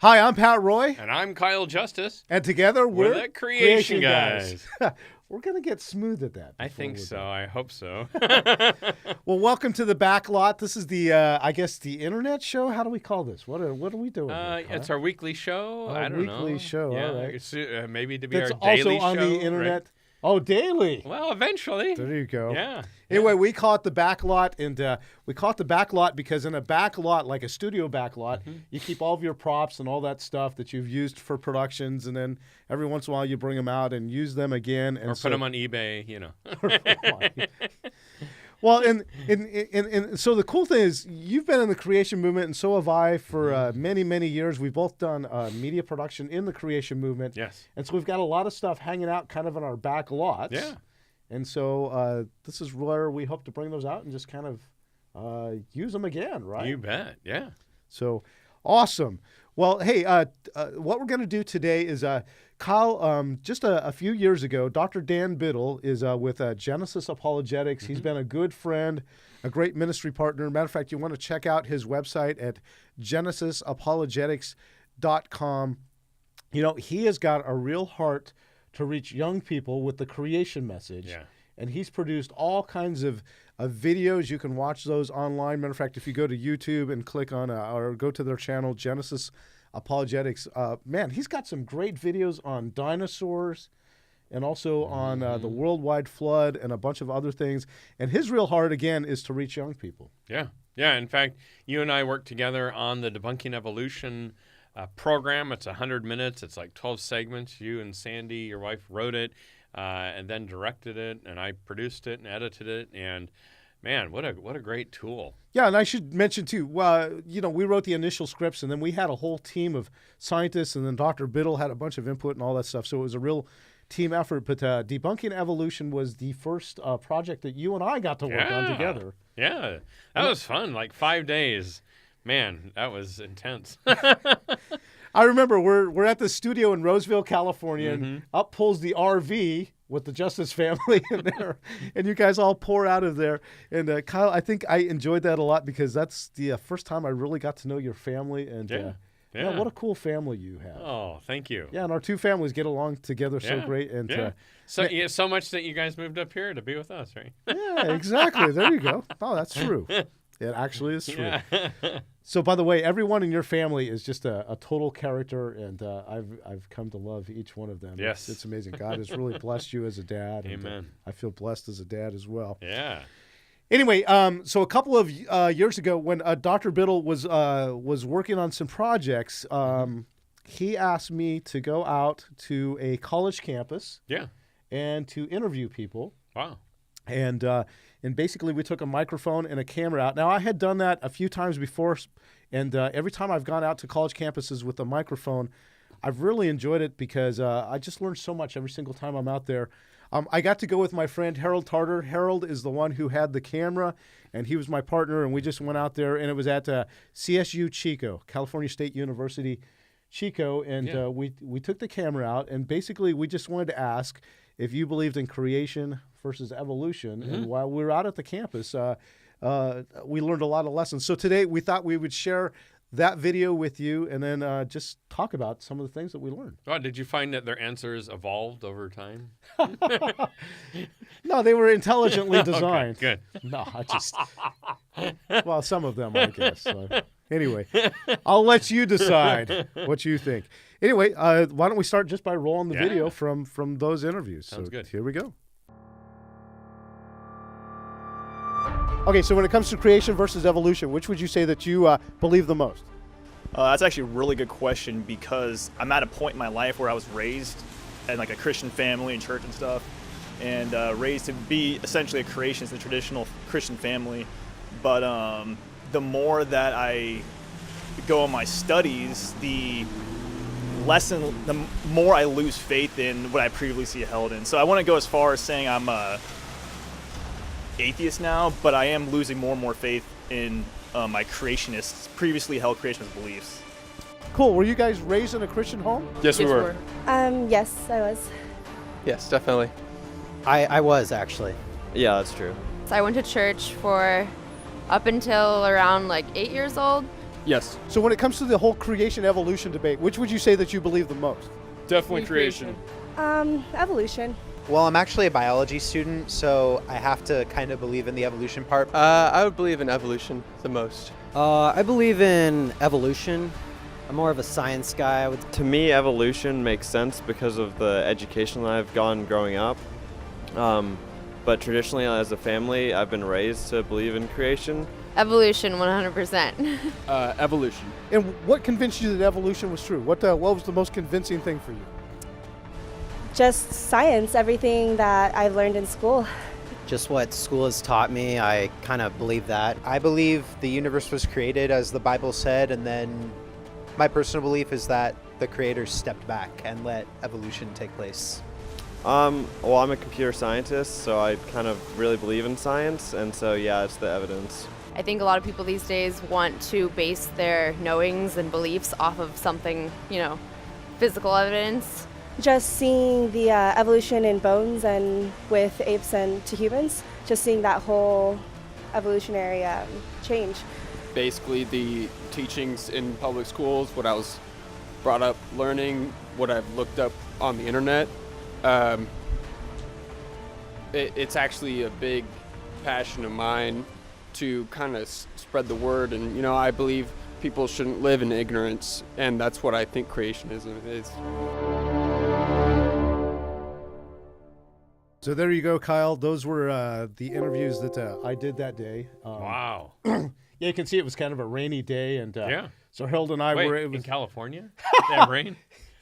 Hi, I'm Pat Roy. And I'm Kyle Justice. And together we're the Creation Guys. We're going to get smooth at that. I think so. I hope so. Well, welcome to the Backlot. This is the, I guess, the internet show. How do we call this? What are we doing? It's our weekly show. I don't know. Weekly show. Yeah, all right. It's, maybe to be That's our daily also on show, the internet. right? Oh, daily. Well, eventually. There you go. Yeah. Anyway, we call it the Backlot, and we call it the Backlot because in a backlot, like a studio backlot, you keep all of your props and all that stuff that you've used for productions, and then every once in a while you bring them out and use them again. And or put them on eBay, you know. Well, and so the cool thing is you've been in the creation movement, and so have I for many, many years. We've both done media production in the creation movement. Yes. And so we've got a lot of stuff hanging out kind of in our back lots. Yeah. And so this is where we hope to bring those out and just kind of use them again, right? You bet, yeah. So awesome. Well, hey, what we're going to do today is, Kyle, just a few years ago, Dr. Dan Biddle is with Genesis Apologetics. He's been a good friend, a great ministry partner. Matter of fact, you want to check out his website at genesisapologetics.com. You know, he has got a real heart to reach young people with the creation message. Yeah. And he's produced all kinds of videos. You can watch those online. Matter of fact, if you go to YouTube and click on or go to their channel, Genesis Apologetics, man, he's got some great videos on dinosaurs and also on the worldwide flood and a bunch of other things. And his real heart, again, is to reach young people. Yeah. Yeah. In fact, you and I worked together on the Debunking Evolution program. It's 100 minutes. It's like 12 segments. You and Sandy, your wife, wrote it. And then directed it, and I produced it and edited it, and man, what a great tool. Yeah, and I should mention too, you know, we wrote the initial scripts, and then we had a whole team of scientists, and then Dr. Biddle had a bunch of input and all that stuff, so it was a real team effort. But Debunking Evolution was the first project that you and I got to work on together. Yeah, that was fun, like 5 days. Man, that was intense. I remember we're at the studio in Roseville, California, and up pulls the RV with the Justice family in there, and you guys all pour out of there. And Kyle, I think I enjoyed that a lot because that's the first time I really got to know your family. And yeah, what a cool family you have. Oh, thank you. Yeah, and our two families get along together so great. And so much that you guys moved up here to be with us, right? Yeah, exactly. There you go. Oh, that's true. It actually is true. Yeah. So, by the way, everyone in your family is just a total character, and I've come to love each one of them. Yes. It's amazing. God has really blessed you as a dad. Amen. And, I feel blessed as a dad as well. Yeah. Anyway, so a couple of years ago, when Dr. Biddle was working on some projects, he asked me to go out to a college campus. Yeah. And to interview people. Wow. And basically, we took a microphone and a camera out. Now, I had done that a few times before, and every time I've gone out to college campuses with a microphone, I've really enjoyed it because I just learned so much every single time I'm out there. I got to go with my friend Harold Tarter. Harold is the one who had the camera, and he was my partner, and we just went out there, and it was at CSU Chico, California State University, Chico, and we took the camera out, and basically we just wanted to ask if you believed in creation versus evolution. And while we were out at the campus, we learned a lot of lessons. So today we thought we would share that video with you and then just talk about some of the things that we learned. Oh, did you find that their answers evolved over time? No, they were intelligently designed. Okay, good. No, well, some of them, I guess. Anyway, I'll let you decide what you think. Anyway, why don't we start just by rolling the video from those interviews? Sounds good. Here we go. Okay, so when it comes to creation versus evolution, which would you say that you believe the most? That's actually a really good question because I'm at a point in my life where I was raised in like a Christian family and church and stuff, and raised to be essentially a creationist, the traditional Christian family. But the more that I go on my studies, the more I lose faith in what I previously held in. So I want to go as far as saying I'm atheist now, but I am losing more and more faith in my previously held creationist beliefs. Cool. Were you guys raised in a Christian home? Yes, we were. Yes, I was. Yes, definitely. I was actually. Yeah, that's true. So I went to church for up until around like 8 years old. Yes, So when it comes to the whole creation evolution debate, which would you say that you believe the most? definitely creation. Evolution. Well, I'm actually a biology student, so I have to kind of believe in the evolution part. I would believe in evolution the most. I believe in evolution. I'm more of a science guy. To me, evolution makes sense because of the education that I've gone growing up. But traditionally, as a family, I've been raised to believe in creation. Evolution, 100%. Evolution. And what convinced you that evolution was true? What was the most convincing thing for you? Just science, everything that I've learned in school. Just what school has taught me, I kind of believe that. I believe the universe was created as the Bible said, and then my personal belief is that the creators stepped back and let evolution take place. Well, I'm a computer scientist, so I kind of really believe in science, and so yeah, it's the evidence. I think a lot of people these days want to base their knowings and beliefs off of something, physical evidence. Just seeing the evolution in bones and with apes and to humans, just seeing that whole evolutionary change. Basically, the teachings in public schools, what I was brought up learning, what I've looked up on the internet. It's actually a big passion of mine to kind of spread the word, and I believe people shouldn't live in ignorance, and that's what I think creationism is. So there you go, Kyle. Those were the interviews that I did that day. Wow. Yeah, you can see it was kind of a rainy day, and Yeah. so Harold and I Wait, were. in California? They have rain?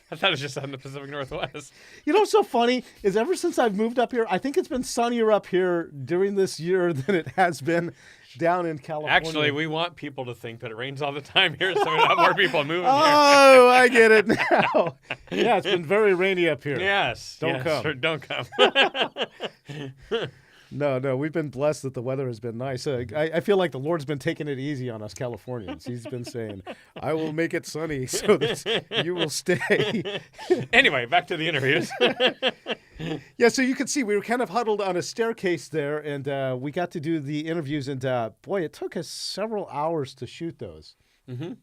I thought it was just out in the Pacific Northwest. You know what's so funny is ever since I've moved up here, I think it's been sunnier up here during this year than it has been down in California. Actually, we want people to think that it rains all the time here, so we have more people moving here. Oh, I get it now. Yeah, it's been very rainy up here. Yes. Don't come. Sure, don't come. No, we've been blessed that the weather has been nice. I feel like the Lord's been taking it easy on us Californians. He's been saying, I will make it sunny so that you will stay. Anyway, back to the interviews. Yeah, so you could see we were kind of huddled on a staircase there, and we got to do the interviews, and boy, it took us several hours to shoot those. Mm-hmm.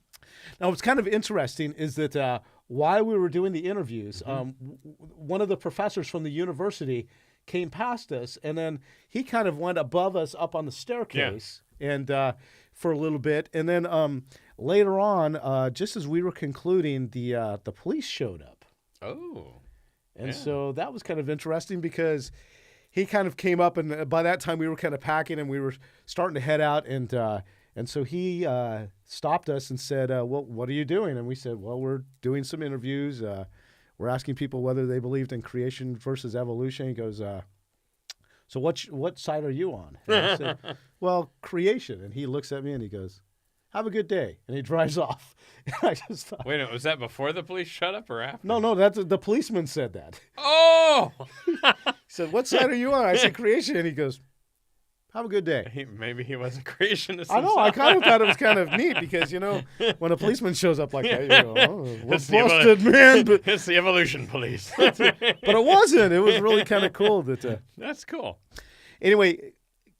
Now, what's kind of interesting is that while we were doing the interviews, one of the professors from the university came past us, and then he kind of went above us up on the staircase and for a little bit. And then later on, just as we were concluding, the police showed up. Oh. And so that was kind of interesting because he kind of came up, and by that time we were kind of packing and we were starting to head out. And so he stopped us and said, well, what are you doing? And we said, well, we're doing some interviews. We're asking people whether they believed in creation versus evolution. He goes, so what side are you on? And I said, well, creation. And he looks at me and he goes, have a good day. And he drives off. And I just thought, Wait a minute, was that before the police showed up or after? no, that's the policeman said that. Oh! He said, what side are you on? I said, creation. And he goes, have a good day. Maybe he was a creationist. I know. I kind of thought it was kind of neat because, when a policeman shows up like that, you go, oh, we're busted, man. But It's the evolution police. it wasn't. It was really kind of cool. That's cool. Anyway,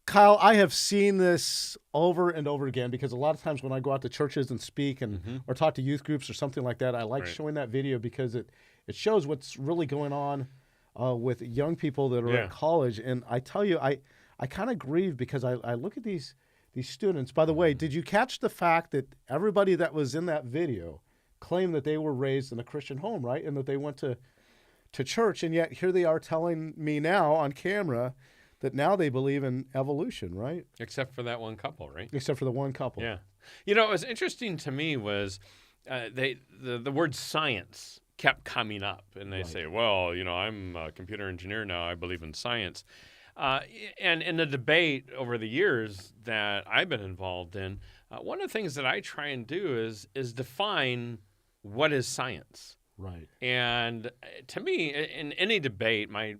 Kyle, I have seen this over and over again because a lot of times when I go out to churches and speak or talk to youth groups or something like that, I like showing that video because it shows what's really going on with young people that are at college. And I tell you, I kind of grieve because I look at these students. By the way, did you catch the fact that everybody that was in that video claimed that they were raised in a Christian home, right? And that they went to church, and yet here they are telling me now on camera that now they believe in evolution, right? Except for that one couple, right? Except for the one couple. Yeah. What was interesting to me was the word science kept coming up. And they say, well, I'm a computer engineer now. I believe in science. And in the debate over the years that I've been involved in, one of the things that I try and do is define what is science. Right. And to me, in any debate, my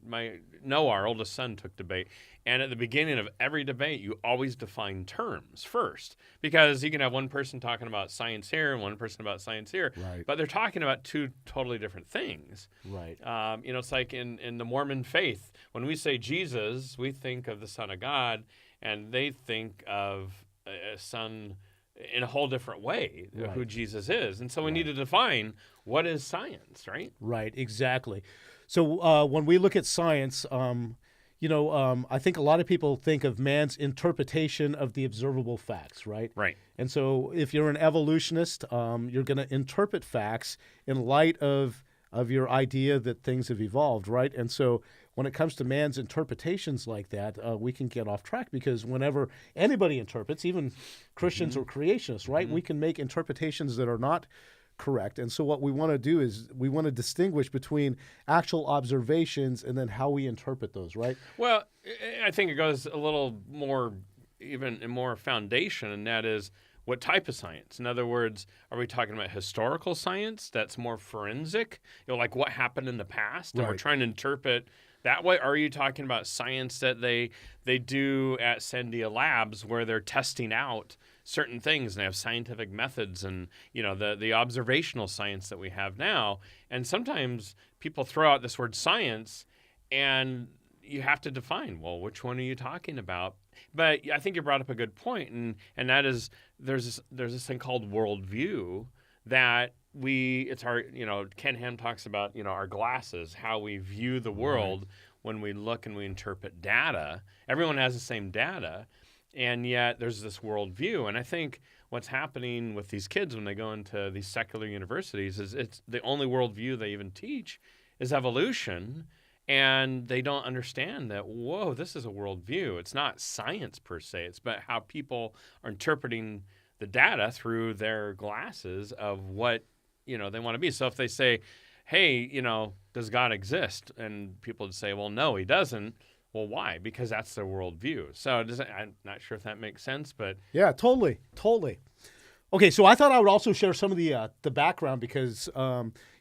Noah, our oldest son, took debate. And at the beginning of every debate, you always define terms first. Because you can have one person talking about science here and one person about science here. Right. But they're talking about two totally different things. Right. It's like in the Mormon faith, when we say Jesus, we think of the Son of God, and they think of a son in a whole different way Right. who Jesus is. And so we need to define what is science, right? Right, exactly. So when we look at science, I think a lot of people think of man's interpretation of the observable facts, right? Right. And so if you're an evolutionist, you're going to interpret facts in light of your idea that things have evolved, right? And so when it comes to man's interpretations like that, we can get off track because whenever anybody interprets, even Christians or creationists, right, we can make interpretations that are not correct. And so what we want to do is we want to distinguish between actual observations and then how we interpret those, right? Well, I think it goes a little more, even more foundation, and that is what type of science. In other words, are we talking about historical science that's more forensic, like what happened in the past, and we're Right. trying to interpret that way? Or are you talking about science that they do at Sandia Labs where they're testing out certain things and they have scientific methods and the observational science that we have now? And sometimes people throw out this word science and you have to define, well, which one are you talking about? But I think you brought up a good point, and that is there's this thing called worldview that it's our, Ken Ham talks about, our glasses, how we view the world when we look and we interpret data. Everyone has the same data, and yet there's this worldview. And I think what's happening with these kids when they go into these secular universities is it's the only worldview they even teach is evolution. And they don't understand that, whoa, this is a worldview. It's not science per se. It's about how people are interpreting the data through their glasses of what, they want to be. So if they say, hey, does God exist? And people would say, well, no, he doesn't. Well, why? Because that's their worldview. So I'm not sure if that makes sense, but. Yeah, totally. Okay, so I thought I would also share some of the background because,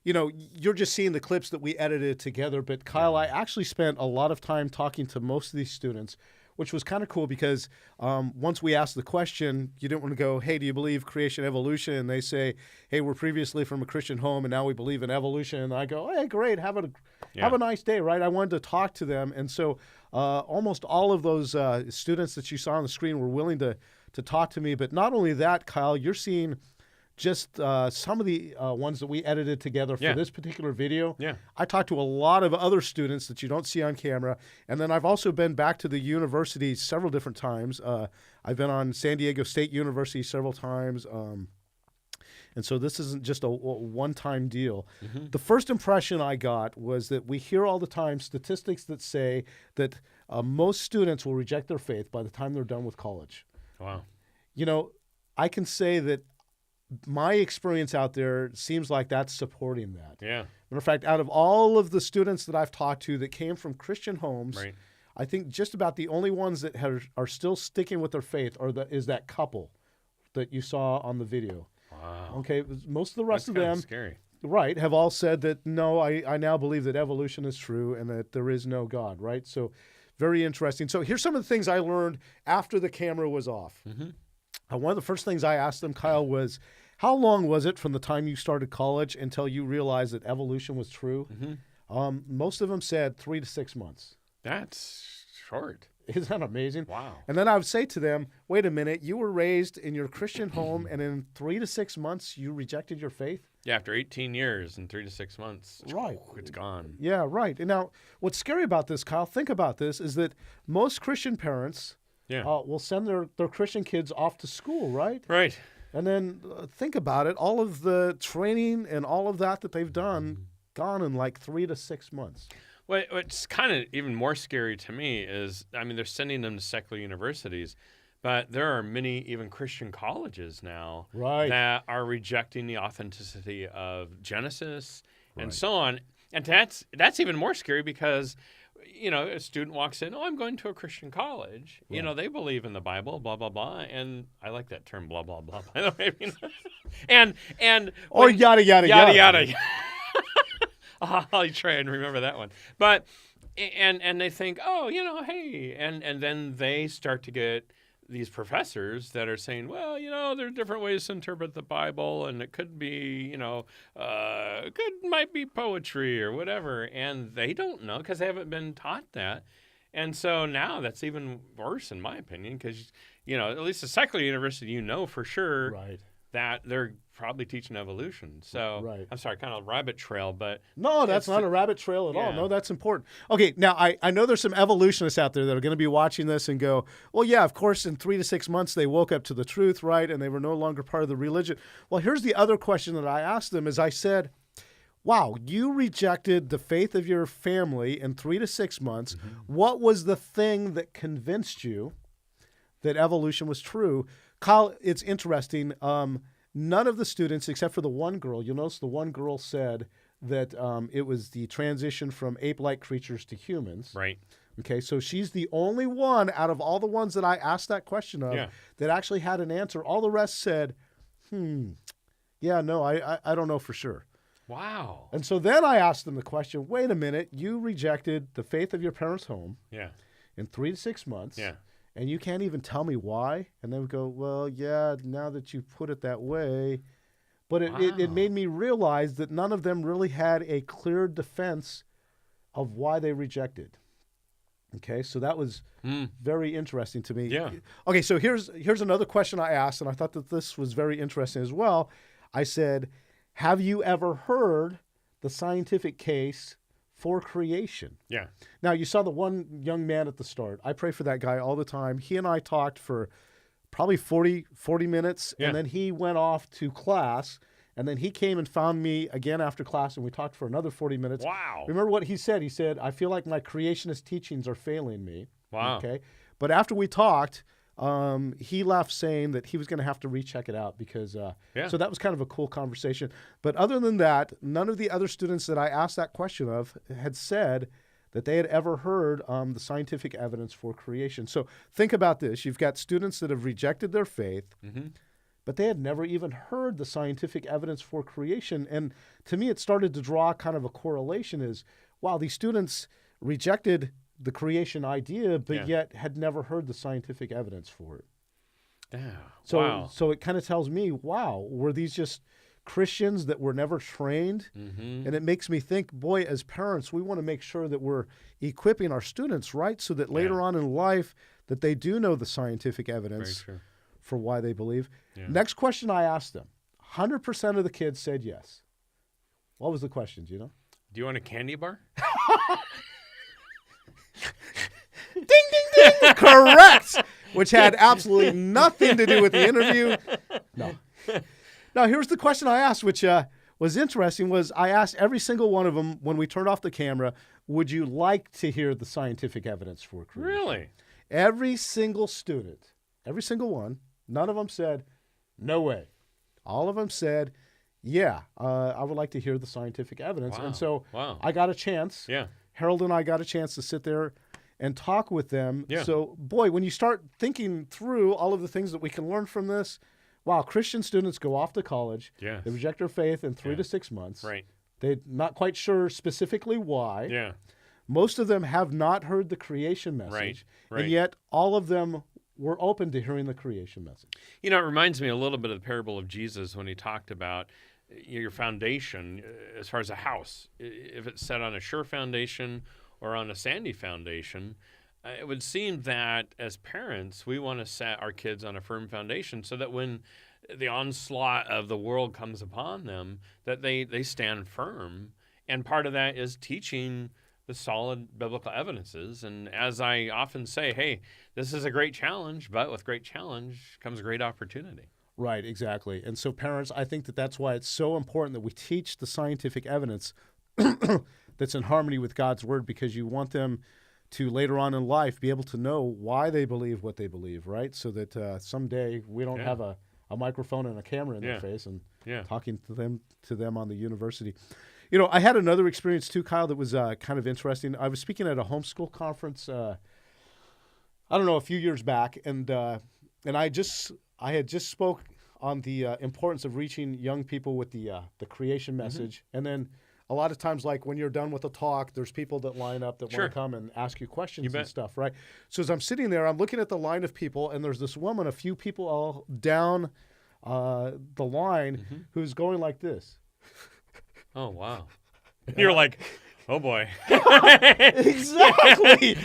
you're just seeing the clips that we edited together. But Kyle, I actually spent a lot of time talking to most of these students, which was kind of cool because once we asked the question, you didn't want to go, hey, do you believe creation evolution? And they say, hey, we're previously from a Christian home and now we believe in evolution. And I go, hey, great, have a nice day, right? I wanted to talk to them. And so almost all of those students that you saw on the screen were willing to talk to me. But not only that, Kyle, you're seeing just some of the ones that we edited together for this particular video. Yeah. I talked to a lot of other students that you don't see on camera. And then I've also been back to the university several different times. I've been on San Diego State University several times. And so this isn't just a one-time deal. Mm-hmm. The first impression I got was that we hear all the time statistics that say that most students will reject their faith by the time they're done with college. Wow. I can say that my experience out there seems like that's supporting that. Yeah. Matter of fact, out of all of the students that I've talked to that came from Christian homes, right. I think just about the only ones that are still sticking with their faith is that couple that you saw on the video. Wow. Okay, most of the rest of them, scary. Right, have all said that, no, I now believe that evolution is true and that there is no God, right? So very interesting. So here's some of the things I learned after the camera was off. Mm-hmm. One of the first things I asked them, Kyle, was how long was it from the time you started college until you realized that evolution was true? Mm-hmm. Most of them said 3 to 6 months. That's short. Isn't that amazing? Wow. And then I would say to them, wait a minute, you were raised in your Christian home and in 3 to 6 months you rejected your faith? Yeah, after 18 years and 3 to 6 months, right, it's gone. Yeah, right. And now what's scary about this, Kyle, think about this, is that most Christian parents will send their Christian kids off to school, right? Right. And then think about it, all of the training and all of that they've done, gone in like 3 to 6 months. What's kind of even more scary to me is, they're sending them to secular universities, but there are many even Christian colleges now that are rejecting the authenticity of Genesis and so on. And that's even more scary because, a student walks in, I'm going to a Christian college. Right. They believe in the Bible, blah, blah, blah. And I like that term, blah, blah, blah, by the way. Or yada, yada, yada. Yada. I'll try and remember that one. But and they think, hey, and then they start to get these professors that are saying, well, there are different ways to interpret the Bible, and it could be, might be poetry or whatever, and they don't know because they haven't been taught that. And so now that's even worse, in my opinion, because, at least the secular university, for sure Right. that they're probably teaching evolution. So, Right. I'm sorry, kind of rabbit trail, but No, that's it's not a rabbit trail at all. yeah. No, that's important. Okay, now I know there's some evolutionists out there that are going to be watching this and go, well, yeah, of course, in 3 to 6 months they woke up to the truth, right? And they were no longer part of the religion. Well, here's the other question that I asked them is I said, wow, you rejected the faith of your family in 3 to 6 months. What was the thing that convinced you that evolution was true? Kyle, it's interesting. None of the students, except for the one girl, you'll notice the one girl said that it was the transition from ape-like creatures to humans. Right. Okay, so she's the only one out of all the ones that I asked that question of that actually had an answer. All the rest said, yeah, no, I don't know for sure. Wow. And so then I asked them the question, wait a minute, you rejected the faith of your parents' home in 3 to 6 months. Yeah. And you can't even tell me why. And then we go, well, yeah, now that you put it that way. But it made me realize that none of them really had a clear defense of why they rejected. Okay, so that was very interesting to me. Yeah. Okay, so here's another question I asked, and I thought that this was very interesting as well. I said, have you ever heard the scientific case for creation? Yeah. Now, you saw the one young man at the start. I pray for that guy all the time. He and I talked for probably 40 minutes, and then he went off to class, and then he came and found me again after class, and we talked for another 40 minutes. Wow. Remember what he said? He said, I feel like my creationist teachings are failing me. Wow. Okay. But after we talked, he left saying that he was going to have to recheck it out because, so that was kind of a cool conversation. But other than that, none of the other students that I asked that question of had said that they had ever heard the scientific evidence for creation. So think about this. You've got students that have rejected their faith, but they had never even heard the scientific evidence for creation. And to me, it started to draw kind of a correlation is, wow, these students rejected the creation idea, but yet had never heard the scientific evidence for it. Yeah. So it kind of tells me, wow, were these just Christians that were never trained? And it makes me think, boy, as parents, we want to make sure that we're equipping our students, right? So that later on in life, that they do know the scientific evidence for why they believe. Yeah. Next question I asked them, 100% of the kids said yes. What was the question, do you know? Do you want a candy bar? Ding, ding, ding! Correct! Which had absolutely nothing to do with the interview. No. Now, here's the question I asked, which was interesting, was I asked every single one of them when we turned off the camera, would you like to hear the scientific evidence for creation? Really? Every single student, every single one, none of them said, no way. All of them said, yeah, I would like to hear the scientific evidence. Wow. And so Wow. I got a chance. Yeah. Harold and I got a chance to sit there and talk with them. Yeah. So, boy, when you start thinking through all of the things that we can learn from this, wow, Christian students go off to college. Yes. They reject their faith in 3 to 6 months. Right. They're not quite sure specifically why. Yeah. Most of them have not heard the creation message. Right. And yet all of them were open to hearing the creation message. You know, it reminds me a little bit of the parable of Jesus when he talked about your foundation as far as a house. If it's set on a sure foundation or on a sandy foundation, it would seem that as parents, we want to set our kids on a firm foundation so that when the onslaught of the world comes upon them, that they stand firm. And part of that is teaching the solid biblical evidences. And as I often say, hey, this is a great challenge, but with great challenge comes great opportunity. Right, exactly. And so parents, I think that that's why it's so important that we teach the scientific evidence that's in harmony with God's word, because you want them to later on in life be able to know why they believe what they believe, right? So that someday we don't have a microphone and a camera in their face and talking to them on the university. You know, I had another experience too, Kyle, that was kind of interesting. I was speaking at a homeschool conference, I don't know, a few years back, and I had just spoke on the importance of reaching young people with the creation message, and then a lot of times, like when you're done with the talk, there's people that line up that want to come and ask you questions and stuff, right? So as I'm sitting there, I'm looking at the line of people, and there's this woman, a few people all down the line, who's going like this. Oh, wow. You're like, Oh boy. Exactly.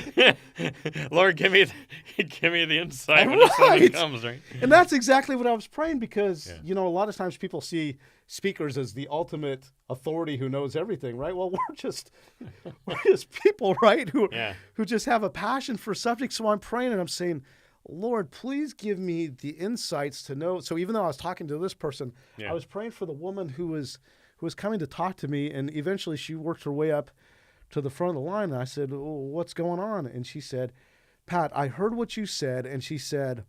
Lord, give me the insight when this one comes, right? And that's exactly what I was praying because, Yeah. you know, a lot of times people see speakers as the ultimate authority who knows everything, right? Well, we're just people, right? Who just have a passion for subjects. So I'm praying and I'm saying, Lord, please give me the insights to know. So even though I was talking to this person, I was praying for the woman who was coming to talk to me, and eventually she worked her way up to the front of the line. And I said, oh, what's going on? And she said, Pat, I heard what you said. And she said,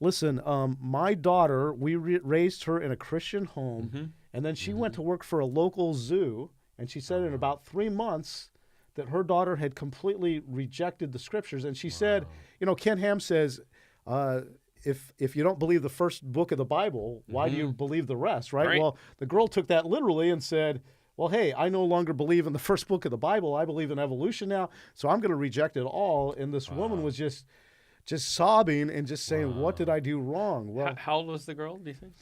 listen, my daughter, we raised her in a Christian home, and then she went to work for a local zoo, and she said in about 3 months that her daughter had completely rejected the scriptures. And she said, you know, Ken Ham says, if you don't believe the first book of the Bible, why do you believe the rest, right? Well, the girl took that literally and said, well, hey, I no longer believe in the first book of the Bible. I believe in evolution now, so I'm going to reject it all. And this woman was just sobbing and just saying, what did I do wrong? Well, how old was the girl, do you think?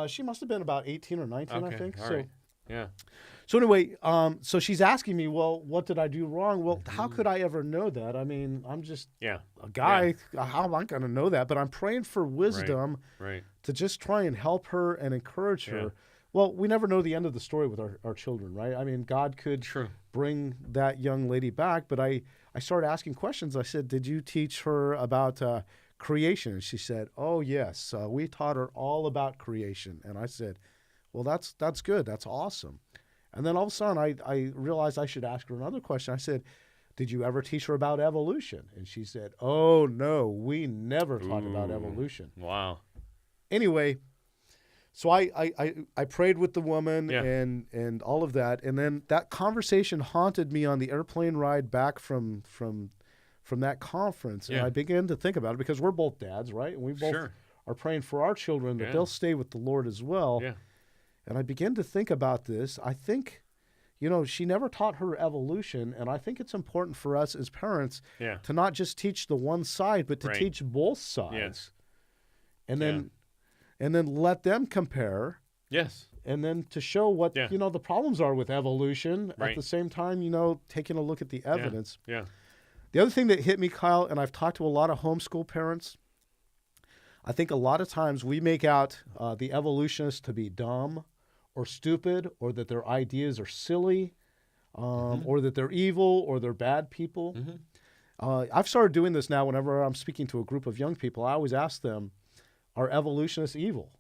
she must have been about 18 or 19, I think. All right. Yeah. So anyway, so she's asking me, well, what did I do wrong? Well, how could I ever know that? I mean, I'm just a guy. How am I going to know that? But I'm praying for wisdom to just try and help her and encourage her. Well, we never know the end of the story with our children, right? I mean, God could bring that young lady back, but I started asking questions. I said, did you teach her about creation? And she said, oh, yes. We taught her all about creation. And I said, well, that's good. That's awesome. And then all of a sudden, I realized I should ask her another question. I said, did you ever teach her about evolution? And she said, oh, no, we never talked about evolution. Wow. Anyway, so I prayed with the woman and all of that. And then that conversation haunted me on the airplane ride back from that conference. And I began to think about it because we're both dads, right? And we both are praying for our children that they'll stay with the Lord as well. Yeah. And I began to think about this. I think, you know, she never taught her evolution, and I think it's important for us as parents to not just teach the one side, but to teach both sides. And then let them compare. Yes. And then to show what, you know, the problems are with evolution at the same time, you know, taking a look at the evidence. Yeah. The other thing that hit me, Kyle, and I've talked to a lot of homeschool parents, I think a lot of times we make out the evolutionists to be dumb or stupid, or that their ideas are silly, or that they're evil, or they're bad people. I've started doing this now whenever I'm speaking to a group of young people. I always ask them, are evolutionists evil?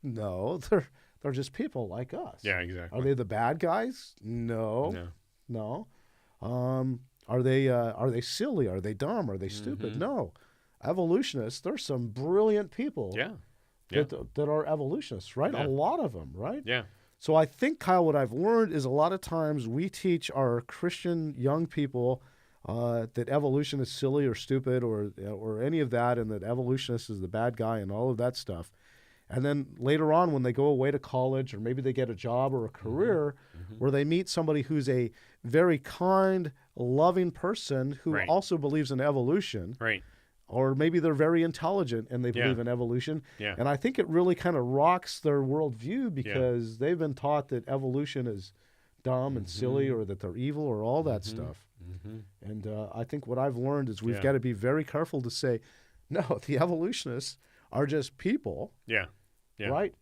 No, they're just people like us. Yeah, exactly. Are they the bad guys? No. Are they silly? Are they dumb? Are they stupid? No. Evolutionists, there's some brilliant people that are evolutionists, right? A lot of them, right? Yeah. So I think, Kyle, what I've learned is a lot of times we teach our Christian young people that evolution is silly or stupid or any of that, and that evolutionist is the bad guy and all of that stuff. And then later on, when they go away to college, or maybe they get a job or a career where they meet somebody who's a very kind, loving person who also believes in evolution. Right. Or maybe they're very intelligent and they believe in evolution. Yeah. And I think it really kind of rocks their worldview because they've been taught that evolution is dumb and silly, or that they're evil, or all that stuff. And I think what I've learned is we've got to be very careful to say, no, the evolutionists are just people. Yeah. Right?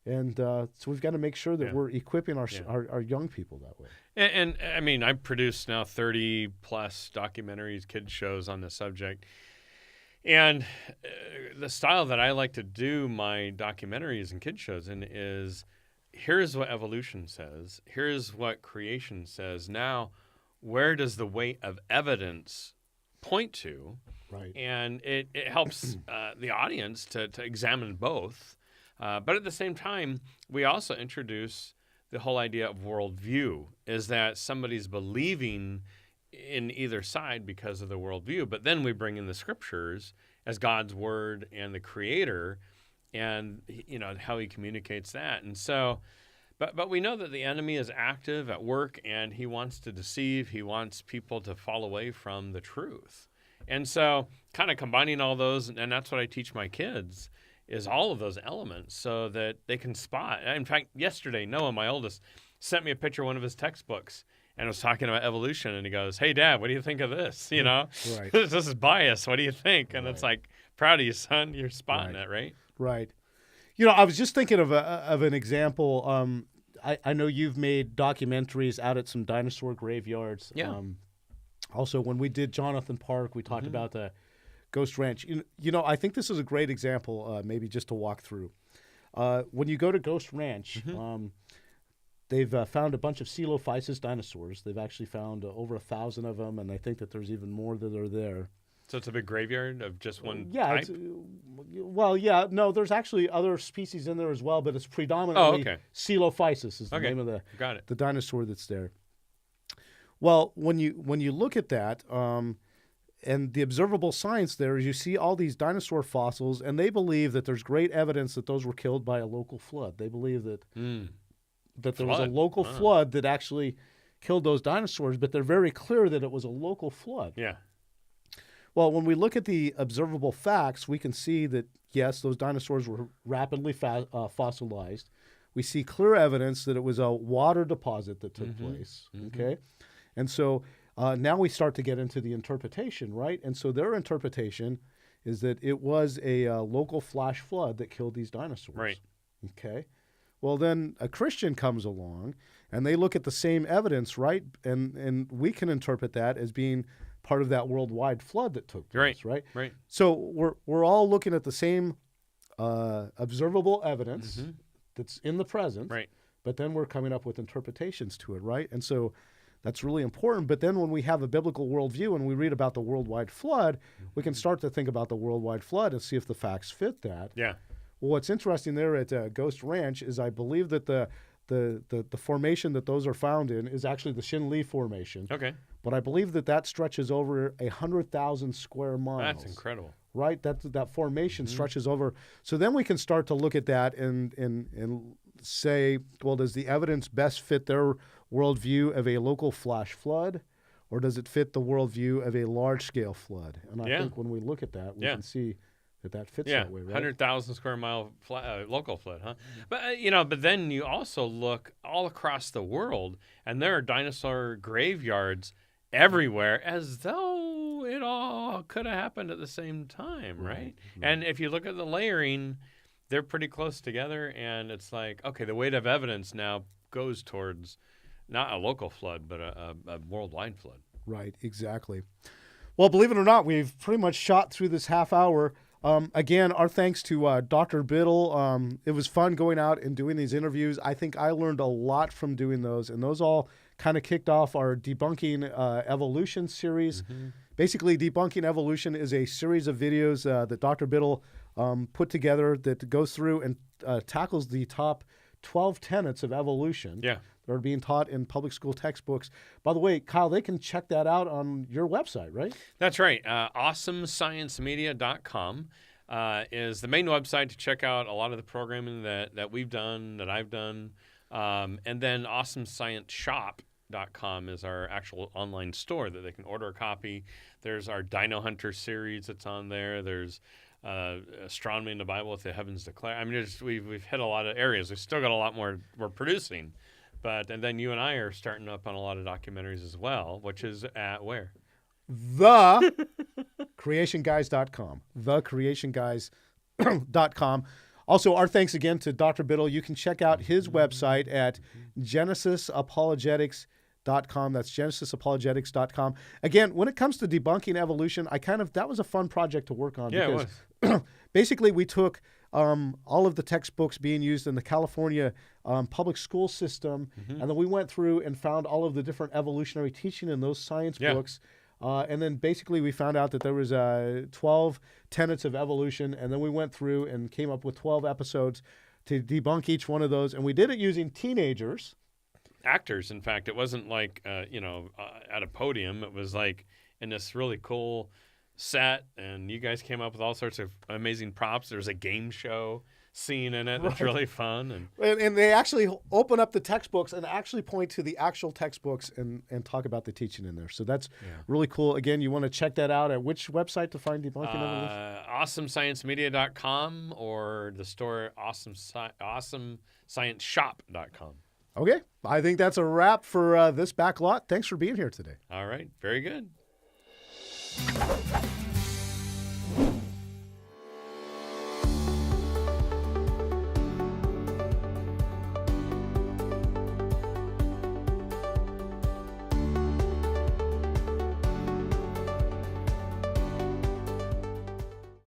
And so we've got to make sure that we're equipping our young people that way. And I mean, I've produced now 30 plus documentaries, kids shows on the subject. And the style that I like to do my documentaries and kid shows in is, here's what evolution says. Here's what creation says. Now, where does the weight of evidence point to? Right. And it helps the audience to examine both. But at the same time, we also introduce the whole idea of worldview, is that somebody's believing in either side because of the worldview. But then we bring in the scriptures as God's word and the creator, and, you know, how he communicates that. And so, but we know that the enemy is active at work, and he wants to deceive. He wants people to fall away from the truth. And so kind of combining all those, and that's what I teach my kids, is all of those elements so that they can spot. In fact, yesterday, Noah, my oldest, sent me a picture of one of his textbooks and was talking about evolution. And he goes, "Hey, Dad, what do you think of this? You know, Right. this is bias. What do you think?" And it's Right. like, proud of you, son. You're spotting Right. it, right? Right. You know, I was just thinking of an example. I know you've made documentaries out at some dinosaur graveyards. Yeah. Also, when we did Jonathan Park, we talked about the Ghost Ranch. You know, I think this is a great example, maybe just to walk through. When you go to Ghost Ranch, they've found a bunch of Coelophysis dinosaurs. They've actually found over 1,000 of them, and I think that there's even more that are there. So it's a big graveyard of just one Yeah. type? No, there's actually other species in there as well, but it's predominantly okay. Coelophysis is the Okay. name of Got it. the dinosaur that's there. Well, when you look at that, and the observable science there is you see all these dinosaur fossils, and they believe that there's great evidence that those were killed by a local flood. They believe that there was a Flood. local Wow. flood that actually killed those dinosaurs, but they're very clear that it was a local flood. Yeah. Well, when we look at the observable facts, we can see that, yes, those dinosaurs were rapidly fossilized. We see clear evidence that it was a water deposit that took place, okay? And so now we start to get into the interpretation, right? And so their interpretation is that it was a local flash flood that killed these dinosaurs. Right. Okay. Well, then a Christian comes along, and they look at the same evidence, right? And we can interpret that as being part of that worldwide flood that took place, right? Right. So we're all looking at the same observable evidence that's in the present, Right. but then we're coming up with interpretations to it, right? And so that's really important. But then when we have a biblical worldview and we read about the worldwide flood, we can start to think about the worldwide flood and see if the facts fit that. Yeah. Well, what's interesting there at Ghost Ranch is I believe that the formation that those are found in is actually the Shin-Lee Formation. Okay. But I believe that stretches over 100,000 square miles. That's incredible. Right? That formation stretches over. So then we can start to look at that and say, well, does the evidence best fit their worldview of a local flash flood, or does it fit the worldview of a large-scale flood? And I think when we look at that, we can see that fits Yeah, that way, right? 100,000 square mile local flood, huh? But but then you also look all across the world, and there are dinosaur graveyards everywhere, as though it all could have happened at the same time, right? And if you look at the layering, they're pretty close together, and it's like, okay, the weight of evidence now goes towards not a local flood, but a worldwide flood. Right, exactly. Well, believe it or not, we've pretty much shot through this half hour. Again, our thanks to Dr. Biddle. It was fun going out and doing these interviews. I think I learned a lot from doing those, and those all kind of kicked off our Debunking Evolution series. Basically, Debunking Evolution is a series of videos that Dr. Biddle put together that goes through and tackles the top 12 tenets of evolution that are being taught in public school textbooks. By the way, Kyle, they can check that out on your website, right? That's right. AwesomeScienceMedia.com is the main website to check out a lot of the programming that we've done, that I've done. And then AwesomeScienceShop.com is our actual online store that they can order a copy. There's our Dino Hunter series that's on there. There's Astronomy in the Bible, If the Heavens Declare. I mean, we've hit a lot of areas. We've still got a lot more we're producing. And then you and I are starting up on a lot of documentaries as well, which is at where? TheCreationGuys.com. TheCreationGuys.com. Also, our thanks again to Dr. Biddle. You can check out his website at GenesisApologetics.com. That's GenesisApologetics.com. Again, when it comes to debunking evolution, that was a fun project to work on. Yeah, because it was. basically we took all of the textbooks being used in the California public school system, and then we went through and found all of the different evolutionary teaching in those science books. And then basically we found out that there was 12 tenets of evolution, and then we went through and came up with 12 episodes to debunk each one of those, and we did it using teenagers. Actors, in fact. It wasn't like, at a podium. It was like in this really cool set, and you guys came up with all sorts of amazing props. There's a game show scene in it that's really fun. And they actually open up the textbooks and actually point to the actual textbooks and talk about the teaching in there. So that's really cool. Again, you want to check that out at which website to find Debunking Evolution? AwesomeScienceMedia.com or the store AwesomeScienceShop.com. Okay. I think that's a wrap for this Backlot. Thanks for being here today. All right. Very good.